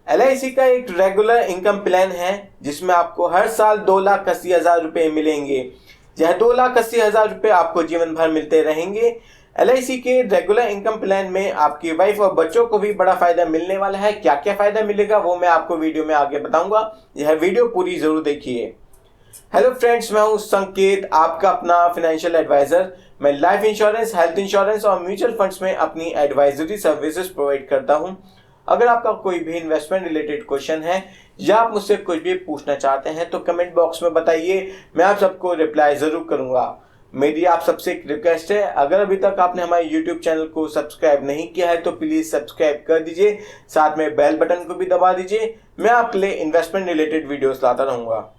LIC का एक regular income plan है जिसमें आपको हर साल 2,80,000 रुपये मिलेंगे। यह 2,80,000 रुपये आपको जीवन भर मिलते रहेंगे। LIC के रेगुलर इनकम प्लान में आपकी वाइफ और बच्चों को भी बड़ा फायदा मिलने वाला है। क्या क्या फायदा मिलेगा वो मैं आपको वीडियो में आगे बताऊंगा। यह वीडियो पूरी जरूर देखिए। हेलो फ्रेंड्स, मैं हूं संकेत, आपका अपना फाइनेंशियल एडवाइजर। मैं लाइफ इंश्योरेंस, हेल्थ इंश्योरेंस और म्यूचुअल फंड्स में अपनी एडवाइजरी सर्विसेज प्रोवाइड करता हूं। अगर आपका कोई भी इन्वेस्टमेंट रिलेटेड क्वेश्चन है या आप मुझसे कुछ भी पूछना चाहते हैं तो कमेंट बॉक्स में बताइए, मैं आप सबको रिप्लाई जरूर करूंगा। मेरी आप सबसे एक रिक्वेस्ट है, अगर अभी तक आपने हमारे YouTube चैनल को सब्सक्राइब नहीं किया है तो प्लीज सब्सक्राइब कर दीजिए, साथ में बेल बटन को भी दबा दीजिए। मैं आपके लिए इन्वेस्टमेंट रिलेटेड वीडियोस लाता रहूंगा।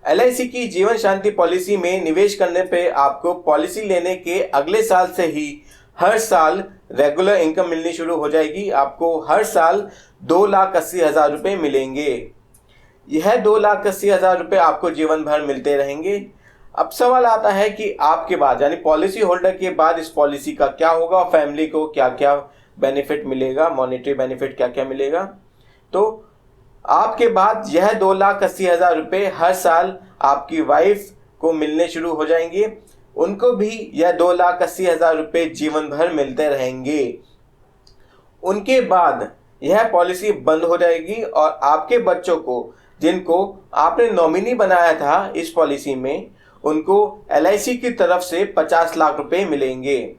LIC की जीवन शांति पॉलिसी में निवेश करने पे आपको पॉलिसी लेने के अगले साल से ही हर साल रेगुलर इनकम मिलनी शुरू हो जाएगी। आपको हर साल 2,80,000 रुपये मिलेंगे। यह 2,80,000 रुपये आपको जीवन भर मिलते रहेंगे। अब सवाल आता है कि आपके बाद यानी पॉलिसी होल्डर के बाद इस पॉलिसी का क्या होगा, फैमिली को क्या क्या बेनिफिट मिलेगा, मॉनेटरी बेनिफिट क्या क्या मिलेगा। तो आपके बाद यह 2,80,000 रुपये हर साल आपकी वाइफ को मिलने शुरू हो जाएंगे। उनको भी यह 2,80,000 रुपये जीवन भर मिलते रहेंगे। उनके बाद यह पॉलिसी बंद हो जाएगी और आपके बच्चों को, जिनको आपने नॉमिनी बनाया था इस पॉलिसी में, उनको LIC की तरफ से 50 लाख रुपए मिलेंगे।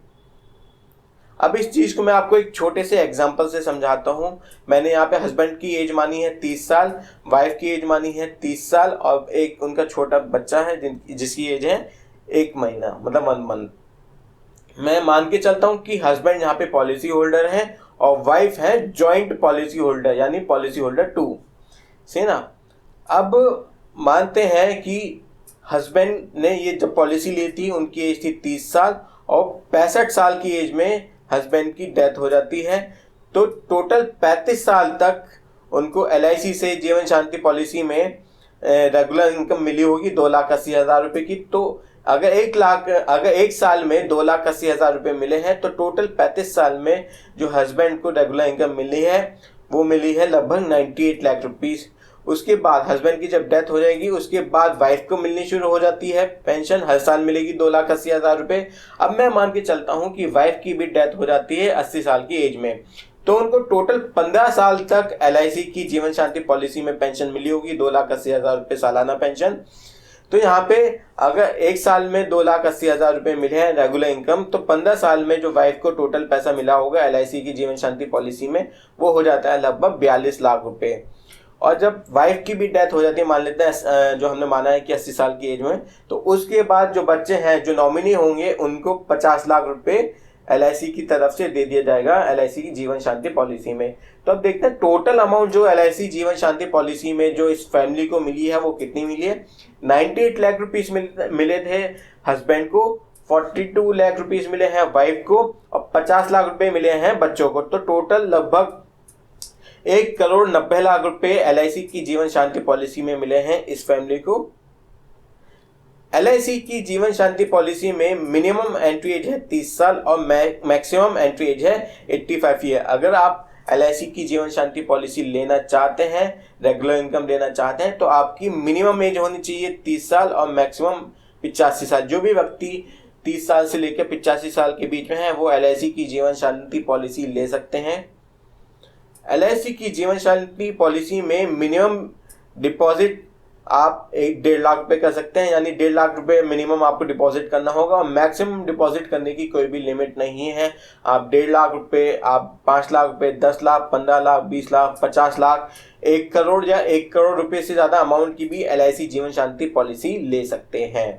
अब इस चीज को मैं आपको एक छोटे से एग्जांपल से समझाता हूं। मैंने यहाँ पे हस्बैंड की एज मानी है 30 साल, वाइफ की एज मानी है 30 साल और एक उनका छोटा बच्चा है जिसकी एज है 1 महीना, मतलब 1 मंथ। मैं मान के चलता हूं कि हस्बैंड यहाँ पे पॉलिसी होल्डर है और वाइफ है जॉइंट पॉलिसी होल्डर यानी पॉलिसी होल्डर 2 से ना। अब मानते हैं कि हस्बैंड ने ये जब पॉलिसी ली थी उनकी एज थी 30 साल और 65 साल की एज में हस्बैंड की डेथ हो जाती है। तो टोटल 35 साल तक उनको LIC से जीवन शांति पॉलिसी में रेगुलर इनकम मिली होगी 2,80,000 रुपये की। तो अगर 1 साल में 2,80,000 रुपये मिले हैं तो टोटल 35 साल में जो हस्बैंड को रेगुलर इनकम मिली है वो मिली है लगभग 98 लाख रुपीस। उसके बाद हस्बैंड की जब डेथ हो जाएगी उसके बाद वाइफ को मिलनी शुरू हो जाती है पेंशन, हर साल मिलेगी 2,80,000 रुपये। अब मैं मान के चलता हूं कि वाइफ की भी डेथ हो जाती है 80 साल की एज में, तो उनको टोटल 15 साल तक LIC की जीवन शांति पॉलिसी में पेंशन मिली होगी 2,80,000 रुपये सालाना पेंशन। तो यहाँ पे अगर 1 साल में 2,80,000 रुपये मिले हैं रेगुलर इनकम, तो 15 साल में जो वाइफ को टोटल पैसा मिला होगा LIC की जीवन शांति पॉलिसी में वो हो जाता है लगभग 42 लाख रुपये। और जब वाइफ की भी डेथ हो जाती है, मान लेते हैं जो हमने माना है कि 80 साल की एज में, तो उसके बाद जो बच्चे हैं जो नॉमिनी होंगे उनको 50 लाख रुपए LIC की तरफ से दे दिया जाएगा LIC की जीवन शांति पॉलिसी में। तो अब देखते हैं टोटल अमाउंट जो LIC जीवन शांति पॉलिसी में जो इस फैमिली को मिली है वो कितनी मिली है। 98 लाख रुपीस मिले थे हस्बैंड को, 42 लाख रुपीस मिले हैं वाइफ को और 50 लाख रुपए मिले हैं बच्चों को। तो टोटल लगभग 1,90,00,000 रुपए LIC की जीवन शांति पॉलिसी में मिले हैं इस फैमिली को। LIC की जीवन शांति पॉलिसी में मिनिमम एंट्री एज है 30 साल और मैक्सिमम एंट्री एज है 85 ईयर। अगर आप LIC की जीवन शांति पॉलिसी लेना चाहते हैं, रेगुलर इनकम लेना चाहते हैं, तो आपकी मिनिमम एज होनी चाहिए 30 साल और मैक्सिमम 85 साल। जो भी व्यक्ति 30 साल से लेकर 85 साल के बीच में है वो LIC की जीवन शांति पॉलिसी ले सकते हैं। LIC की जीवन शांति पॉलिसी में मिनिमम डिपॉजिट आप 1.5 लाख रुपए कर सकते हैं, यानी 1.5 लाख रुपए मिनिमम आपको डिपॉजिट करना होगा और मैक्सिमम डिपॉजिट करने की कोई भी लिमिट नहीं है। आप 1.5 लाख रुपए, आप 5 लाख रुपए, 10 लाख, 15 लाख, 20 लाख, 50 लाख, 1 करोड़ या 1 करोड़ रुपए से ज्यादा अमाउंट की भी LIC जीवन शांति पॉलिसी ले सकते हैं।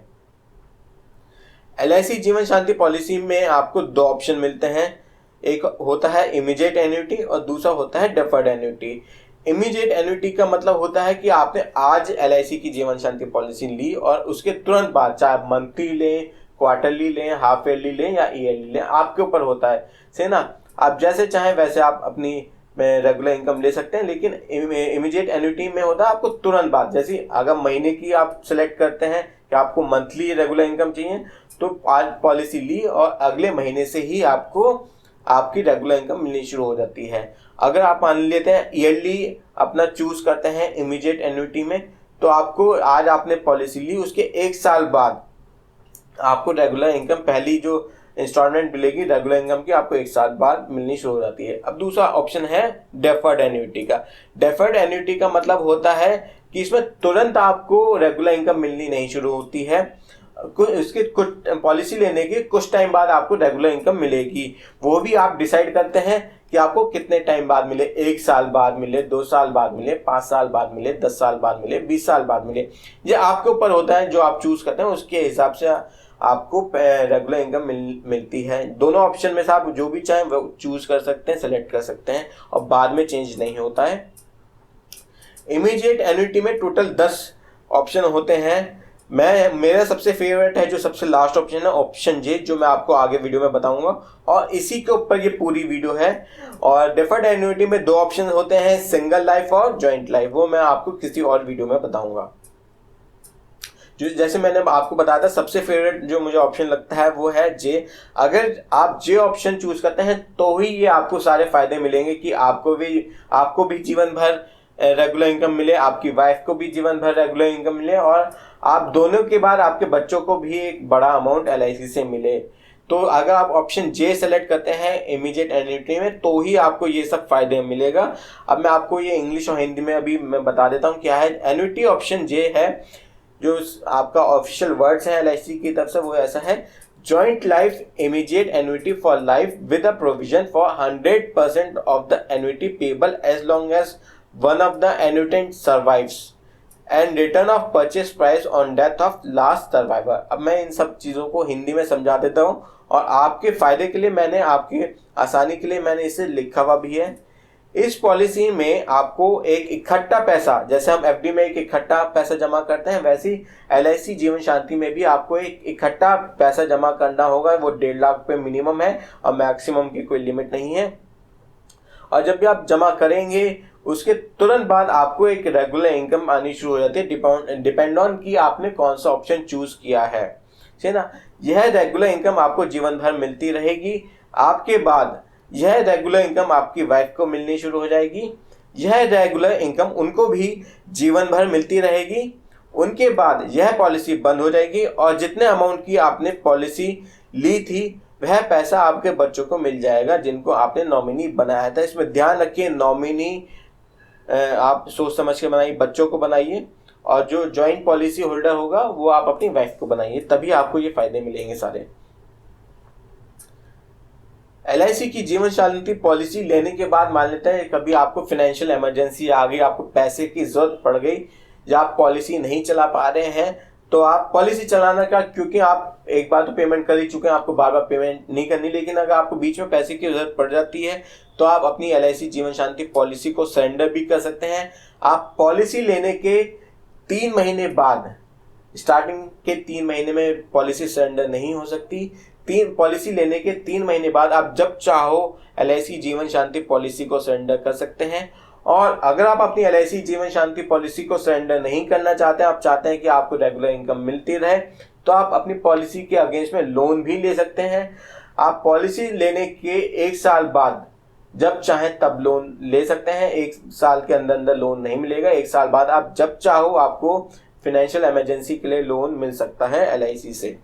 LIC जीवन शांति पॉलिसी में आपको 2 ऑप्शन मिलते हैं, एक होता है इमीडिएट एन्युटी और दूसरा होता है डेफर्ड एन्युटी। इमीडिएट एन्युटी का मतलब होता है कि आपने आज LIC की जीवन शांति पॉलिसी ली और उसके तुरंत बाद चाहे मंथली लें, क्वार्टरली लें, हाफ ईयरली लें या ईयरली लें, आपके ऊपर होता है से ना। आप जैसे चाहें वैसे आप अपनी रेगुलर इनकम ले सकते हैं, लेकिन इमीडिएट एन्युटी में होता है आपको तुरंत बाद। जैसे अगर महीने की आप सिलेक्ट करते हैं कि आपको मंथली रेगुलर इनकम चाहिए, तो आज पॉलिसी ली और अगले महीने से ही आपको आपकी रेगुलर इनकम मिलनी शुरू हो जाती है। अगर आप मान लेते हैं ईयरली अपना चूज करते हैं इमीडिएट एन्युटी में, तो आपको आज आपने पॉलिसी ली, उसके 1 साल बाद आपको रेगुलर इनकम, पहली जो इंस्टॉलमेंट मिलेगी रेगुलर इनकम की, आपको 1 साल बाद मिलनी शुरू हो जाती है। अब दूसरा ऑप्शन है डेफर्ड एन्युटी का। डेफर्ड एन्युटी का मतलब होता है कि इसमें तुरंत आपको रेगुलर इनकम मिलनी नहीं शुरू होती है, इसके कुछ पॉलिसी लेने के कुछ टाइम बाद आपको रेगुलर इनकम मिलेगी। वो भी आप डिसाइड करते हैं कि आपको कितने टाइम बाद मिले, 1 साल बाद मिले, 2 साल बाद मिले, 5 साल बाद मिले, 10 साल बाद मिले, 20 साल बाद मिले। ये आपके ऊपर होता है, जो आप चूज करते हैं उसके हिसाब से आपको रेगुलर इनकम मिलती है। दोनों ऑप्शन में से आप जो भी चाहें वो चूज कर सकते हैं, सेलेक्ट कर सकते हैं, और बाद में चेंज नहीं होता है। इमीडिएट एन्युटी में टोटल 10 ऑप्शन होते हैं। मेरा सबसे फेवरेट है जो सबसे लास्ट ऑप्शन है, ऑप्शन जे, जो मैं आपको आगे वीडियो में बताऊंगा, और इसी के ऊपर ये पूरी वीडियो है। और डेफर्ड एन्युटी में 2 ऑप्शन होते हैं, सिंगल लाइफ और जॉइंट लाइफ, वो मैं आपको किसी और वीडियो में बताऊंगा। जो जैसे मैंने आपको बताया था, सबसे फेवरेट जो मुझे ऑप्शन लगता है वो है जे। अगर आप जे ऑप्शन चूज करते हैं तो ही ये आपको सारे फायदे मिलेंगे कि आपको भी जीवन भर रेगुलर इनकम मिले, आपकी वाइफ को भी जीवन भर रेगुलर इनकम मिले, और आप दोनों के बाद आपके बच्चों को भी एक बड़ा अमाउंट LIC से मिले। तो अगर आप ऑप्शन जे सेलेक्ट करते हैं इमीडिएट एन्युटी में, तो ही आपको ये सब फायदे मिलेगा। अब मैं आपको ये इंग्लिश और हिंदी में अभी मैं बता देता हूँ क्या है। एन्युटी ऑप्शन जे है, जो आपका ऑफिशियल वर्ड्स है LIC की तरफ से, वो ऐसा है: joint life immediate annuity for life with a provision for 100% of the annuity payable as long as one of the annuitant survives and return of purchase price on death of last survivor. अब मैं इन सब चीज़ों को हिंदी में समझा देता हूँ, और आपके फायदे के लिए मैंने, आपकी आसानी के लिए मैंने इसे लिखा हुआ भी है। इस पॉलिसी में आपको एक इकट्ठा पैसा, जैसे हम FD में एक इकट्ठा पैसा जमा करते हैं, वैसे LIC जीवन शांति में भी आपको एक इकट्ठा पैसा जमा करना होगा। वो 1.5 लाख रुपये मिनिमम है, और मैक्सिमम की कोई लिमिट नहीं है। और जब भी आप जमा करेंगे उसके तुरंत बाद आपको एक रेगुलर इनकम आनी शुरू हो जाती है, डिपेंड ऑन कि आपने कौन सा ऑप्शन चूज किया है, ठीक है ना। यह रेगुलर इनकम आपको जीवन भर मिलती रहेगी। आपके बाद यह रेगुलर इनकम आपकी वाइफ को मिलनी शुरू हो जाएगी। यह रेगुलर इनकम उनको भी जीवन भर मिलती रहेगी। उनके बाद यह पॉलिसी बंद हो जाएगी, और जितने अमाउंट की आपने पॉलिसी ली थी वह पैसा आपके बच्चों को मिल जाएगा, जिनको आपने नॉमिनी बनाया था। इसमें ध्यान रखिए, नॉमिनी आप सोच समझ के बनाइए, बच्चों को बनाइए, और जो जॉइंट पॉलिसी होल्डर होगा वो आप अपनी वाइफ को बनाइए, तभी आपको ये फायदे मिलेंगे सारे। LIC की जीवन शांति पॉलिसी लेने के बाद मान लेते हैं कभी आपको फाइनेंशियल इमरजेंसी आ गई, आपको पैसे की जरूरत पड़ गई, या आप पॉलिसी नहीं चला पा रहे हैं, तो आप पॉलिसी चलाना का, क्योंकि आप एक बार तो पेमेंट कर ही चुके हैं, आपको बार बार पेमेंट नहीं करनी, लेकिन अगर आपको बीच में पैसे की जरूरत पड़ जाती है तो आप अपनी LIC जीवन शांति पॉलिसी को सरेंडर भी कर सकते हैं। आप पॉलिसी लेने के 3 महीने बाद, स्टार्टिंग के 3 महीने में पॉलिसी सरेंडर नहीं हो सकती। पॉलिसी लेने के 3 महीने बाद आप जब चाहो LIC जीवन शांति पॉलिसी को सरेंडर कर सकते हैं। और अगर आप अपनी LIC जीवन शांति पॉलिसी को सरेंडर नहीं करना चाहते, आप चाहते हैं कि आपको रेगुलर इनकम मिलती रहे, तो आप अपनी पॉलिसी के अगेंस्ट में लोन भी ले सकते हैं। आप पॉलिसी लेने के 1 साल बाद जब चाहें तब लोन ले सकते हैं। 1 साल के अंदर लोन नहीं मिलेगा। 1 साल बाद आप जब चाहो आपको फाइनेंशियल इमरजेंसी के लिए लोन मिल सकता है LIC से।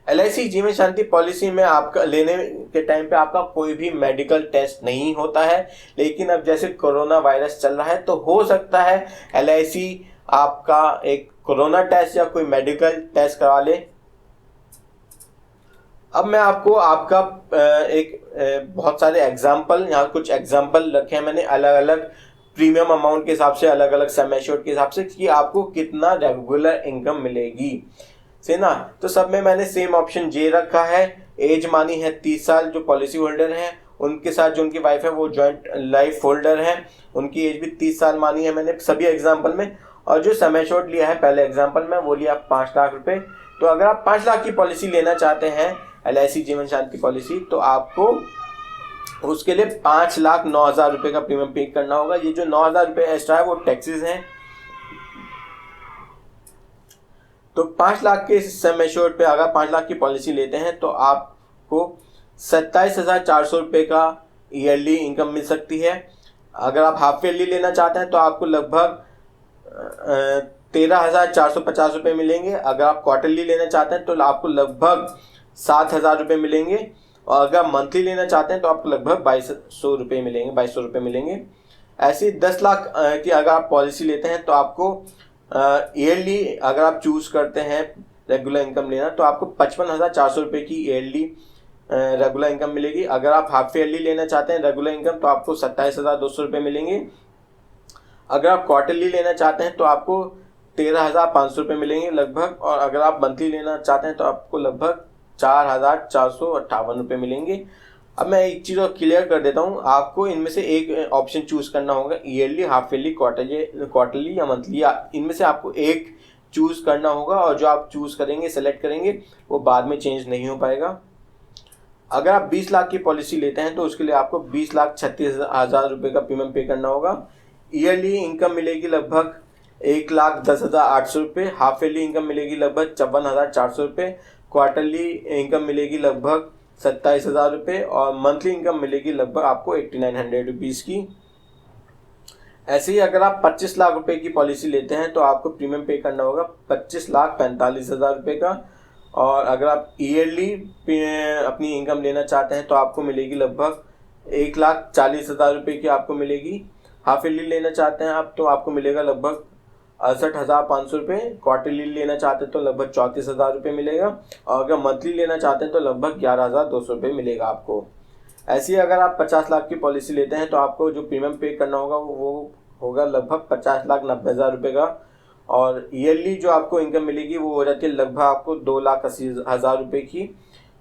LIC जीवन शांति पॉलिसी में आपका लेने के टाइम पे आपका कोई भी मेडिकल टेस्ट नहीं होता है, लेकिन अब जैसे कोरोना वायरस चल रहा है तो हो सकता है LIC आपका एक कोरोना टेस्ट या कोई मेडिकल टेस्ट करवा ले। अब मैं आपको आपका बहुत सारे एग्जाम्पल, यहाँ कुछ एग्जाम्पल रखे हैं मैंने अलग अलग प्रीमियम अमाउंट के हिसाब से, अलग अलग सम एश्योर्ड के हिसाब से, कि आपको कितना रेगुलर इनकम मिलेगी, से ना। तो सब में मैंने सेम ऑप्शन जे रखा है। एज मानी है 30 साल जो पॉलिसी होल्डर हैं, उनके साथ जो उनकी वाइफ है वो जॉइंट लाइफ होल्डर है, उनकी एज भी 30 साल मानी है मैंने सभी एग्जाम्पल में। और जो सम एश्योर्ड लिया है पहले एग्जाम्पल में, वो लिया 5 लाख रुपए। तो अगर आप 5 लाख की पॉलिसी लेना चाहते हैं LIC जीवन शांति पॉलिसी, तो आपको उसके लिए 5,09,000 रुपये का प्रीमियम पे करना होगा। ये जो 9,000 रुपये एक्स्ट्रा है वो टैक्सेस हैं। तो 5 लाख के सम एश्योर्ड पे अगर 5 लाख की पॉलिसी लेते हैं तो आपको 27,400 रुपये का ईयरली इनकम मिल सकती है। अगर आप हाफ ईयरली लेना चाहते हैं तो आपको लगभग 13,450 रुपये मिलेंगे। अगर आप क्वार्टरली लेना चाहते हैं तो आपको लगभग 7,000 रुपये मिलेंगे। और अगर आप मंथली लेना चाहते हैं तो आपको लगभग 2,200 रुपये मिलेंगे, 2,200 रुपये मिलेंगे। ऐसे 10 लाख की अगर आप पॉलिसी लेते हैं तो आपको ईयरली अगर आप चूज़ करते हैं रेगुलर इनकम लेना तो आपको 55,400 रुपये की ईयरली रेगुलर इनकम मिलेगी। अगर आप हाफ ईयरली लेना चाहते हैं रेगुलर इनकम तो आपको 27,200 रुपये मिलेंगे। अगर आप क्वार्टरली लेना चाहते हैं तो आपको 13,500 रुपये मिलेंगे लगभग। और अगर आप मंथली लेना चाहते हैं तो आपको लगभग 4,458 रुपये मिलेंगे। अब मैं एक चीज़ और क्लियर कर देता हूँ, आपको इनमें से एक ऑप्शन चूज़ करना होगा, ईयरली, हाफ ईयरली, क्वार्टरली या मंथली, इनमें से आपको एक चूज़ करना होगा। और जो आप चूज़ करेंगे, सेलेक्ट करेंगे, वो बाद में चेंज नहीं हो पाएगा। अगर आप 20 लाख की पॉलिसी लेते हैं तो उसके लिए आपको 20,36,000 रुपये का प्रीमियम पे करना होगा। ईयरली इनकम मिलेगी लगभग 1,10,800 रुपये, हाफ ईयरली इनकम मिलेगी लगभग 54,400 रुपये, क्वार्टरली इनकम मिलेगी लगभग 27,000 रुपये और मंथली इनकम मिलेगी लगभग आपको 8,900 रुपीज़ की। ऐसे ही अगर आप 25 लाख रुपए की पॉलिसी लेते हैं तो आपको प्रीमियम पे करना होगा 25,45,000 रुपये का। और अगर आप ईयरली अपनी इनकम लेना चाहते हैं तो आपको मिलेगी लगभग 1,40,000 रुपये की आपको मिलेगी। हाफ ईयरली लेना चाहते हैं आप तो आपको मिलेगा लगभग 68,500 रुपये। क्वार्टरली लेना चाहते हैं तो लगभग 34,000 रुपये मिलेगा। और अगर मंथली लेना चाहते हैं तो लगभग 11,200 रुपये मिलेगा आपको। ऐसे ही अगर आप 50 लाख की पॉलिसी लेते हैं तो आपको जो प्रीमियम पे करना होगा वो होगा लगभग 50,90,000 रुपये का। और ईयरली जो आपको इनकम मिलेगी वो हो जाती है लगभग आपको 2,80,000 रुपये की।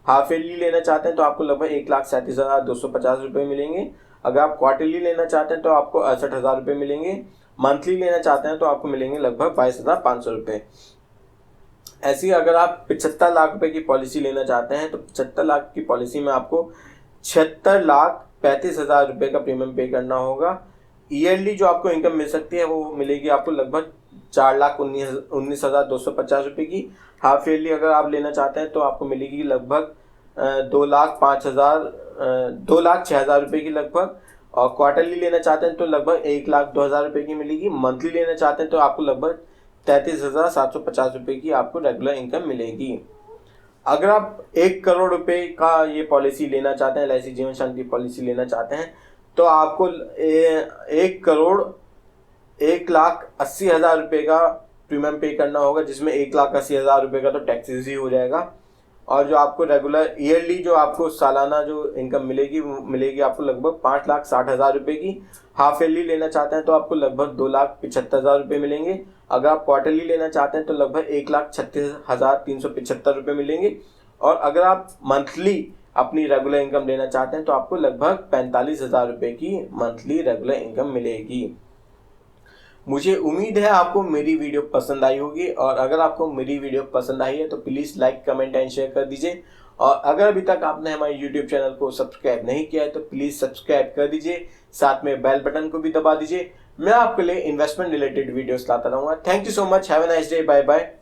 हाफ ईयरली लेना चाहते हैं तो आपको लगभग 1,37,250 रुपये मिलेंगे। अगर आप क्वार्टरली लेना चाहते हैं तो आपको 68,000 रुपये मिलेंगे। मंथली लेना चाहते हैं तो आपको मिलेंगे लगभग 22,500 रुपये। ऐसे ही अगर आप 75 लाख रुपए की पॉलिसी लेना चाहते हैं तो 75 लाख की पॉलिसी में आपको 76,35,000 रुपये का प्रीमियम पे करना होगा। ईयरली जो आपको इनकम मिल सकती है वो मिलेगी आपको लगभग 4,19,250 रुपये की। हाफ ईयरली अगर आप लेना चाहते हैं तो आपको मिलेगी लगभग 2,06,000 रुपये की लगभग। और क्वार्टरली लेना चाहते हैं तो लगभग 1,02,000 रुपये की मिलेगी। मंथली लेना चाहते हैं तो आपको लगभग 33,750 रुपये की आपको रेगुलर इनकम मिलेगी। अगर आप 1 करोड़ रुपए का ये पॉलिसी लेना चाहते हैं, LIC जीवन शांति पॉलिसी लेना चाहते हैं तो आपको 1,80,000 रुपये का प्रीमियम पे करना होगा, जिसमें 1,80,000 रुपये का तो टैक्सेस ही हो जाएगा। और जो आपको रेगुलर ईयरली जो आपको सालाना जो इनकम मिलेगी वो मिलेगी आपको लगभग 5,60,000 रुपये की। हाफ ईयरली लेना चाहते हैं तो आपको लगभग 2,75,000 रुपये मिलेंगे। अगर आप क्वार्टरली लेना चाहते हैं तो लगभग 1,36,375 रुपये मिलेंगे। और अगर आप मंथली अपनी रेगुलर इनकम लेना चाहते हैं तो आपको लगभग 45,000 रुपये की मंथली रेगुलर इनकम मिलेगी। मुझे उम्मीद है आपको मेरी वीडियो पसंद आई होगी। और अगर आपको मेरी वीडियो पसंद आई है तो please like, comment and share कर दीजिए। और अगर अभी तक आपने हमारे YouTube चैनल को सब्सक्राइब नहीं किया है तो प्लीज़ सब्सक्राइब कर दीजिए, साथ में बेल बटन को भी दबा दीजिए। मैं आपके लिए इन्वेस्टमेंट रिलेटेड वीडियोस लाता रहूँगा। Thank you so much, have a nice day, bye bye.